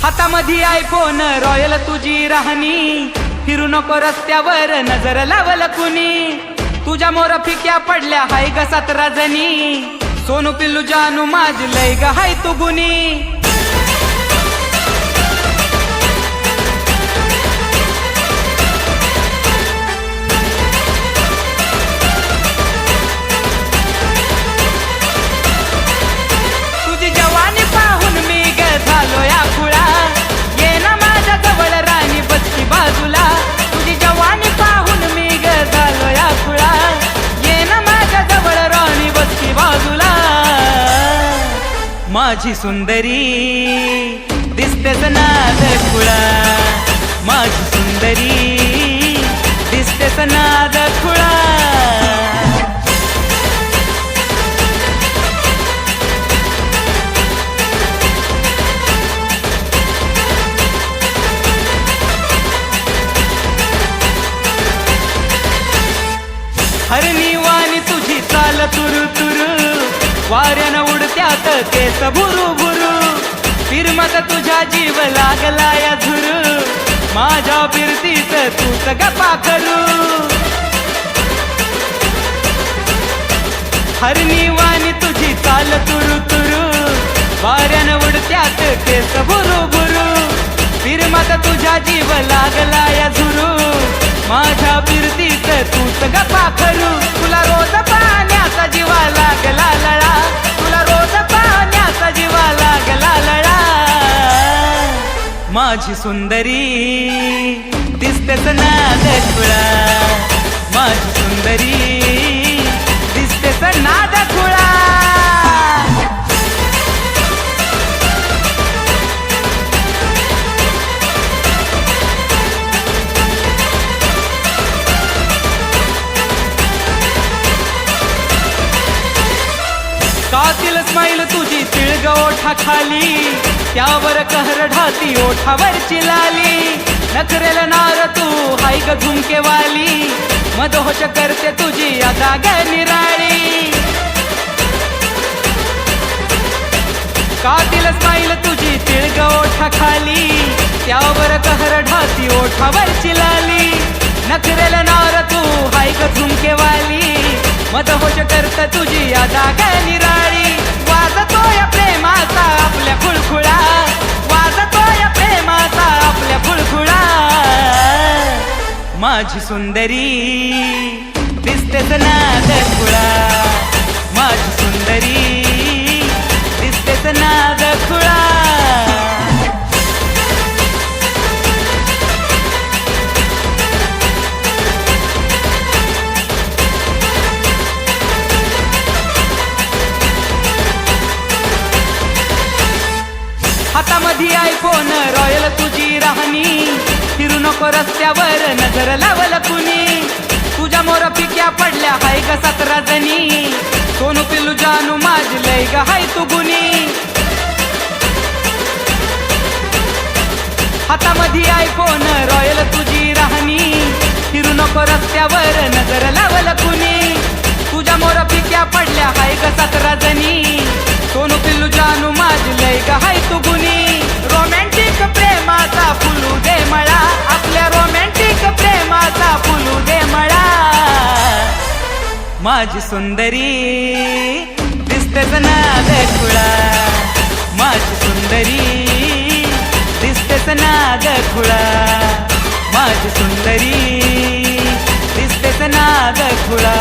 हातामध्ये iPhone royal तुझी राहणी, फिरू नको रस्त्यावर नजर लावल कुणी, तुझ्या मोर फिक्या पडल्या हाय ग 17 जणी, सोनू पिल्लू जानू माझ लय ग हाय तू गुणी। तुझी जवानी पाहून मी ग झालो या खुळा, ये ना माझ्या जवळ राणी बसकी बाजूला, तुझी जवानी पाहून मी ग झालो या खुळा, ये ना माझ्या जवळ राणी बसकी बाजूला। माझी सुंदरी दिसतेस नाद खुळा, माझी सुंदरी दिसतेस नाद खुळा। हरणी वाणी तुझी चाल तुरु तुरु, वाऱ्यानं उडत्यात केस भुरु भुरु, फिरमत तुझ्या जीव लागला या झुरु, माझ्या फिरतीच तूच गप्पा करू। हरणी वाणी तुझी चाल तुरु तुरु, वाऱ्यानं उडत्यात केस भुरु भुरु, फिरमत तुझ्या जीव लागला या झुरु, माझ्या फिरतीच तूच गप्पा करू। तुला रोज पाहण्याचा जीवा लागला लळा, तुला रोज पाहण्याचा जीवा लागला लळा। माझी सुंदरी दिसतेस नाद खुळा, माझी सुंदरी दिसतेस नाद खुळा। कातिल स्माईल तुझी तिळग ओठा खाली, त्यावर कहर ढाती ओठावरची लाली, नखरेल नार तू हाय ग झुमकेवाली, मदहोश करते तुझी अदा ग निराळी। कातिल स्माईल तुझी तिळग ओठा खाली, त्यावर कहर ढाती ओठावरची लाली, नखरेल नार तू हाय ग झुमकेवाली, मदहोश करत तुझी अदा ग निराळी। वाजतोय प्रेमाचा आपल्या खुळखुळा, वाजतोय प्रेमाचा आपल्या खुळखुळा। माझी सुंदरी दिसतेस नाद खुळा, माझी सुंदरी दिसतेस नाद खुळा। हातामध्ये आयफोन रॉयल तुझी राहणी, फिरू नको रस्त्यावर नजर लावल कुणी, तुझ्या मोर फिक्या पडल्या हाय ग 17 जणी, सोनू पिल्लू जानू माझ लय ग हाय तू गुणी। हातामध्ये आयफोन रॉयल तुझी राहणी, फिरू नको रस्त्यावर नजर लावल कुणी, तुझ्या मोर फिक्या पडल्या हाय ग 17 जणी, सोनू पिल्लू जानू माझ लय ग हाय तू गुणी। रोमॅन्टिक प्रेमाचा फुलू दे मळा, आपल्या रोमॅन्टिक प्रेमाचा फुलू दे मळा। माझी सुंदरी दिसतेस नाद खुळा, माझी सुंदरी दिसतेस नाद खुळा, माझी सुंदरी दिसतेस नाद खुळा।